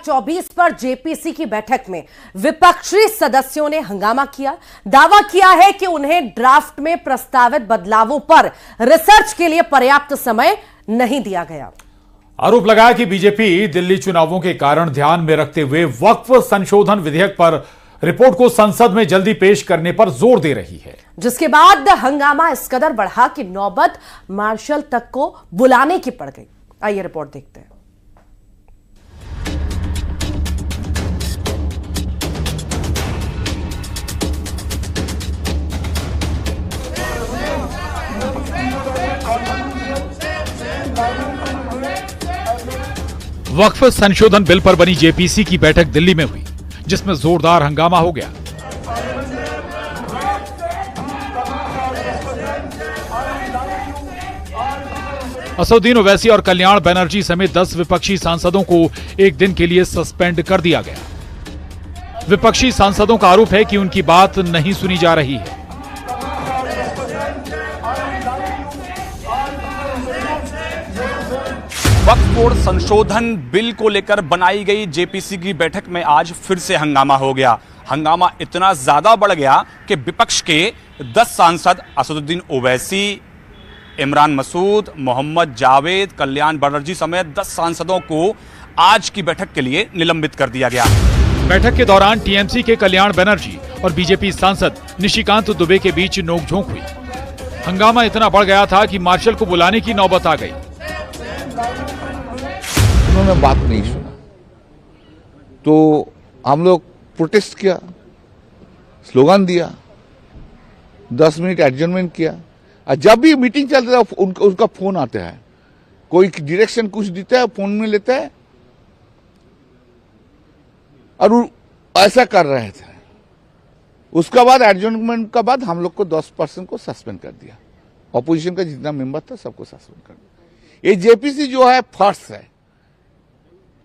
24 पर जेपीसी की बैठक में विपक्षी सदस्यों ने हंगामा किया। दावा किया है कि उन्हें ड्राफ्ट में प्रस्तावित बदलावों पर रिसर्च के लिए पर्याप्त समय नहीं दिया गया। आरोप लगाया कि बीजेपी दिल्ली चुनावों के कारण ध्यान में रखते हुए वक्फ संशोधन विधेयक पर रिपोर्ट को संसद में जल्दी पेश करने पर जोर दे रही है, जिसके बाद हंगामा इस कदर बढ़ा कि नौबत मार्शल तक को बुलाने की पड़ गई। आइए रिपोर्ट देखते हैं। वक्फ संशोधन बिल पर बनी जेपीसी की बैठक दिल्ली में हुई, जिसमें जोरदार हंगामा हो गया। असदुद्दीन ओवैसी और कल्याण बनर्जी समेत 10 विपक्षी सांसदों को एक दिन के लिए सस्पेंड कर दिया गया। विपक्षी सांसदों का आरोप है कि उनकी बात नहीं सुनी जा रही है। वक्फ बोर्ड संशोधन बिल को लेकर बनाई गई जेपीसी की बैठक में आज फिर से हंगामा हो गया। हंगामा इतना ज्यादा बढ़ गया कि विपक्ष के 10 सांसद असदुद्दीन ओवैसी, इमरान मसूद, मोहम्मद जावेद, कल्याण बनर्जी समेत 10 सांसदों को आज की बैठक के लिए निलंबित कर दिया गया। बैठक के दौरान टीएमसी के कल्याण बनर्जी और बीजेपी सांसद निशिकांत दुबे के बीच नोकझोंक हुई। हंगामा इतना बढ़ गया था कि मार्शल को बुलाने की नौबत आ गई। उन्होंने बात नहीं सुना तो हम लोग प्रोटेस्ट किया, स्लोगन दिया, 10 मिनट एडजर्नमेंट किया। और जब भी मीटिंग चलता है उनका फोन आता है, कोई डायरेक्शन कुछ देता है, फोन में लेता है और ऐसा कर रहे थे। उसके बाद एडजर्नमेंट के बाद हम लोग को 10% को सस्पेंड कर दिया। ऑपोजिशन का जितना मेंबर था सबको सस्पेंड कर दिया। ये जेपीसी जो है फर्स्ट है,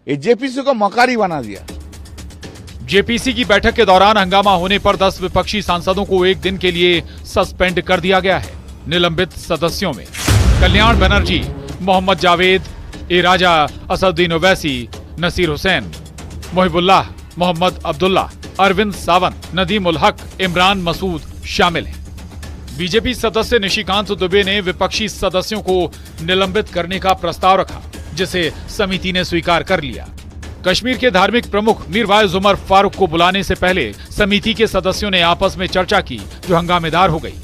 ये जेपीसी को मकारी बना दिया। जेपीसी की बैठक के दौरान हंगामा होने पर 10 विपक्षी सांसदों को एक दिन के लिए सस्पेंड कर दिया गया है। निलंबित सदस्यों में कल्याण बनर्जी, मोहम्मद जावेद, ए राजा, असदुद्दीन ओवैसी, नसीर हुसैन, मोहिबुल्लाह, मोहम्मद अब्दुल्ला, अरविंद सावंत, नदीम उल हक, इमरान मसूद शामिल हैं। बीजेपी सदस्य निशिकांत दुबे ने विपक्षी सदस्यों को निलंबित करने का प्रस्ताव रखा, जिसे समिति ने स्वीकार कर लिया। कश्मीर के धार्मिक प्रमुख मीरवाइज उमर फारूक को बुलाने से पहले समिति के सदस्यों ने आपस में चर्चा की, जो हंगामेदार हो गई।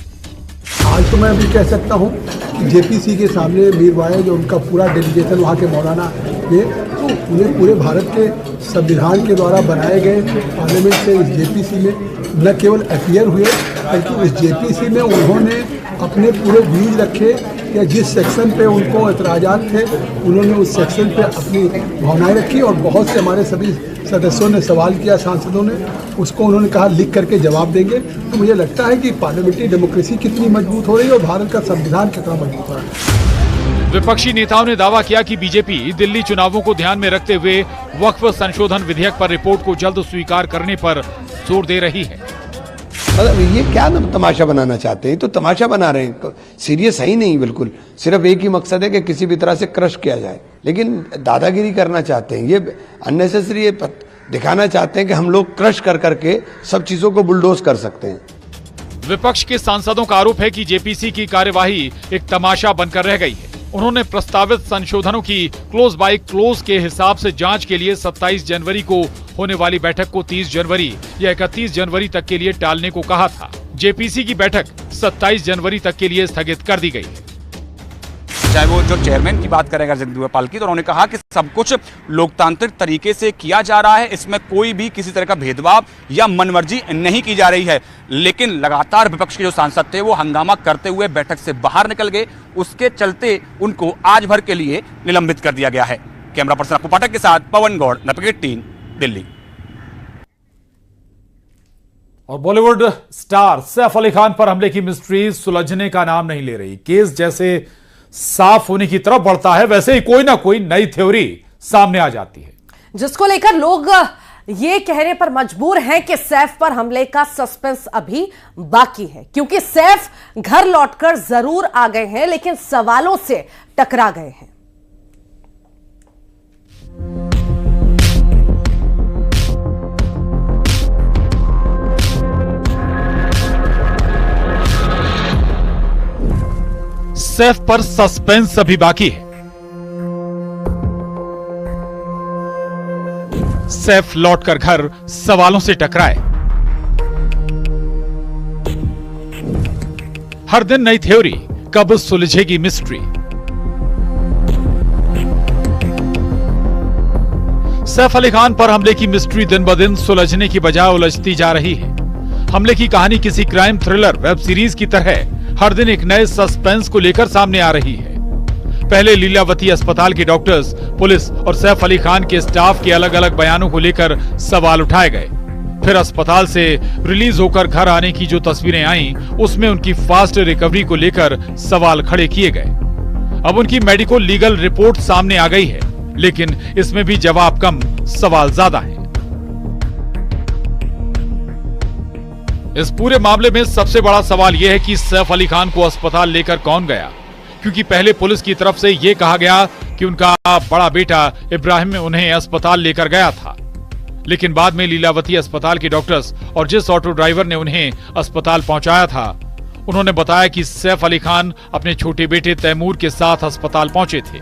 आज तो मैं अभी कह सकता हूँ कि जेपीसी के सामने मीरवाइज और उनका पूरा डेलीगेशन वहाँ के मौलाना ने तो उन्हें पूरे भारत के संविधान के द्वारा बनाए गए पार्लियामेंट से इस जेपीसी में न केवल अपीयर हुए, बल्कि इस जेपीसी में उन्होंने अपने पूरे व्यूज रखे या जिस सेक्शन पे उनको एतराज़ात थे उन्होंने उस सेक्शन पे अपनी भावनाएं रखी। और बहुत से हमारे सभी सदस्यों ने सवाल किया, सांसदों ने, उसको उन्होंने कहा लिख करके जवाब देंगे। तो मुझे लगता है कि पार्लियामेंट्री डेमोक्रेसी कितनी मजबूत हो रही है और भारत का संविधान कितना मजबूत हो रहा है। विपक्षी नेताओं ने दावा किया कि बीजेपी दिल्ली चुनावों को ध्यान में रखते हुए वक्फ संशोधन विधेयक पर रिपोर्ट को जल्द स्वीकार करने पर जोर दे रही है। मतलब ये क्या तमाशा बनाना चाहते हैं? तो तमाशा बना रहे हैं, सीरियस है ही नहीं बिल्कुल। सिर्फ एक ही मकसद है कि किसी भी तरह से क्रश किया जाए, लेकिन दादागिरी करना चाहते हैं। ये अननेसेसरी दिखाना चाहते हैं कि हम लोग क्रश कर करके सब चीजों को बुलडोज कर सकते हैं। विपक्ष के सांसदों का आरोप है कि जेपीसी की कार्यवाही एक तमाशा बनकर रह गई है। उन्होंने प्रस्तावित संशोधनों की क्लोज बाय क्लोज के हिसाब से जांच के लिए 27 जनवरी को होने वाली बैठक को 30 जनवरी या 31 जनवरी तक के लिए टालने को कहा था। जेपीसी की बैठक 27 जनवरी तक के लिए स्थगित कर दी गई है। चाहे वो जो चेयरमैन की बात करेगा जगदीप पाल की, तो उन्होंने कहा कि सब कुछ लोकतांत्रिक तरीके से किया जा रहा है, इसमें कोई भी किसी तरह का भेदभाव या मनमर्जी नहीं की जा रही है। लेकिन लगातार विपक्ष के जो सांसद थे वो हंगामा करते हुए बैठक से बाहर निकल गए। उसके चलते उनको आज भर के लिए निलंबित कर दिया गया है। कैमरा पर्सन अपू पाठक के साथ पवन गौड़, नपकेट 3, दिल्ली। और बॉलीवुड स्टार सैफ अली खान पर हमले की मिस्ट्री सुलझने का नाम नहीं ले रही। केस जैसे साफ होने की तरफ बढ़ता है, वैसे ही कोई ना कोई नई थ्योरी सामने आ जाती है, जिसको लेकर लोग ये कहने पर मजबूर हैं कि सैफ पर हमले का सस्पेंस अभी बाकी है, क्योंकि सैफ घर लौटकर जरूर आ गए हैं, लेकिन सवालों से टकरा गए हैं। सैफ पर सस्पेंस अभी बाकी है। सैफ लौटकर घर सवालों से टकराए। हर दिन नई थ्योरी, कब सुलझेगी मिस्ट्री। सैफ अली खान पर हमले की मिस्ट्री दिन ब दिन सुलझने की बजाय उलझती जा रही है। हमले की कहानी किसी क्राइम थ्रिलर वेब सीरीज की तरह हर दिन एक नए सस्पेंस को लेकर सामने आ रही है। पहले लीलावती अस्पताल के डॉक्टर्स, पुलिस और सैफ अली खान के स्टाफ के अलग अलग बयानों को लेकर सवाल उठाए गए। फिर अस्पताल से रिलीज होकर घर आने की जो तस्वीरें आईं, उसमें उनकी फास्ट रिकवरी को लेकर सवाल खड़े किए गए। अब उनकी मेडिको लीगल रिपोर्ट सामने आ गई है, लेकिन इसमें भी जवाब कम, सवाल ज्यादा है। इस पूरे मामले में सबसे बड़ा सवाल यह है कि सैफ अली खान को अस्पताल लेकर कौन गया, क्योंकि पहले पुलिस की तरफ से यह कहा गया कि उनका बड़ा बेटा इब्राहिम उन्हें अस्पताल लेकर गया था, लेकिन बाद में लीलावती अस्पताल के डॉक्टर्स और जिस ऑटो ड्राइवर ने उन्हें अस्पताल पहुंचाया था, उन्होंने बताया कि सैफ अली खान अपने छोटे बेटे तैमूर के साथ अस्पताल पहुंचे थे।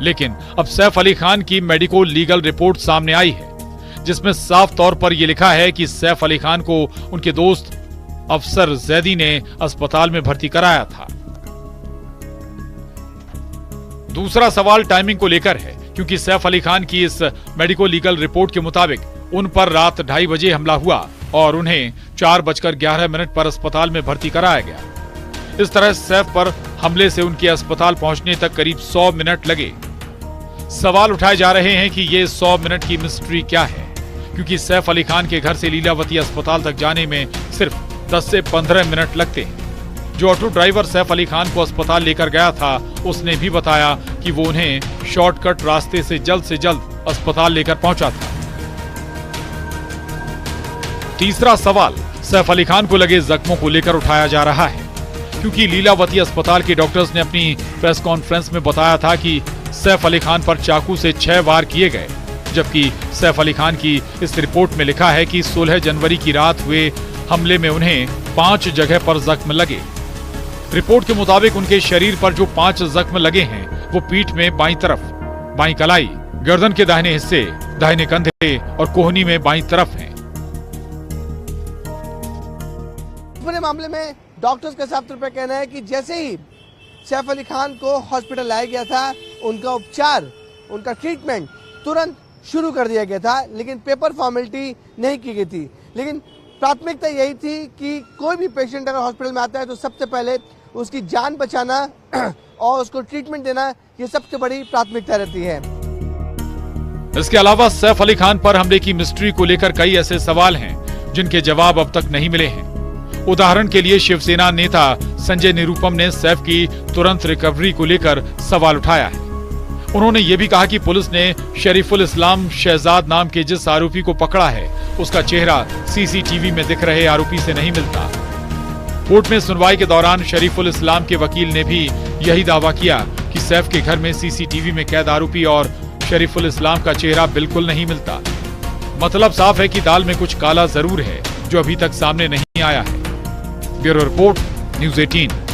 लेकिन अब सैफ अली खान की मेडिको लीगल रिपोर्ट सामने आई है, जिसमें साफ तौर पर यह लिखा है कि सैफ अली खान को उनके दोस्त अफसर जैदी ने अस्पताल में भर्ती कराया था। दूसरा सवाल टाइमिंग को लेकर है, क्योंकि सैफ अली खान की इस मेडिको लीगल रिपोर्ट के मुताबिक उन पर रात 2:30 बजे हमला हुआ और उन्हें 4:11 पर अस्पताल में भर्ती कराया गया। इस तरह सैफ पर हमले से उनके अस्पताल पहुंचने तक करीब 100 मिनट लगे। सवाल उठाए जा रहे हैं कि ये 100 मिनट की मिस्ट्री क्या है, क्योंकि सैफ अली खान के घर से लीलावती अस्पताल तक जाने में सिर्फ 10 से 15 मिनट लगते हैं। जो ऑटो ड्राइवर सैफ अली खान को अस्पताल लेकर गया था, उसने भी बताया कि वो उन्हें शॉर्टकट रास्ते से जल्द अस्पताल लेकर पहुंचा था। तीसरा सवाल सैफ अली खान को लगे जख्मों को लेकर उठाया जा रहा है, क्योंकि लीलावती अस्पताल के डॉक्टर्स ने अपनी प्रेस कॉन्फ्रेंस में बताया था कि सैफ अली खान पर चाकू से 6 वार किए गए, जबकि सैफ अली खान की इस रिपोर्ट में लिखा है कि 16 जनवरी की रात हुए हमले में उन्हें 5 जगह पर जख्म लगे। रिपोर्ट के मुताबिक उनके शरीर पर जो 5 जख्म लगे हैं, वो पीठ में बाईं तरफ, बाईं कलाई, गर्दन के दाहिने हिस्से, दाहिने कंधे और कोहनी में बाईं तरफ हैं। पूरे मामले में डॉक्टर्स का साफ तौर पर कहना है कि जैसे ही सैफ अली खान को हॉस्पिटल लाया गया था, उनका उपचार, उनका ट्रीटमेंट तुरंत शुरू कर दिया गया था, लेकिन पेपर फॉर्मेलिटी नहीं की गई थी। लेकिन प्राथमिकता यही थी कि कोई भी पेशेंट अगर हॉस्पिटल में आता है तो सबसे पहले उसकी जान बचाना और उसको ट्रीटमेंट देना, ये सबसे बड़ी प्राथमिकता रहती है। इसके अलावा सैफ अली खान पर हमले की मिस्ट्री को लेकर कई ऐसे सवाल हैं जिनके जवाब अब तक नहीं मिले हैं। उदाहरण के लिए शिवसेना नेता संजय निरुपम ने सैफ की तुरंत रिकवरी को लेकर सवाल उठाया है। उन्होंने ये भी कहा कि पुलिस ने शरीफुल इस्लाम शहजाद नाम के जिस आरोपी को पकड़ा है, उसका चेहरा सीसीटीवी में दिख रहे आरोपी से नहीं मिलता। कोर्ट में सुनवाई के दौरान शरीफुल इस्लाम के वकील ने भी यही दावा किया कि सैफ के घर में सीसीटीवी में कैद आरोपी और शरीफुल इस्लाम का चेहरा बिल्कुल नहीं मिलता। मतलब साफ है कि दाल में कुछ काला जरूर है, जो अभी तक सामने नहीं आया है। Bureau report, news 18।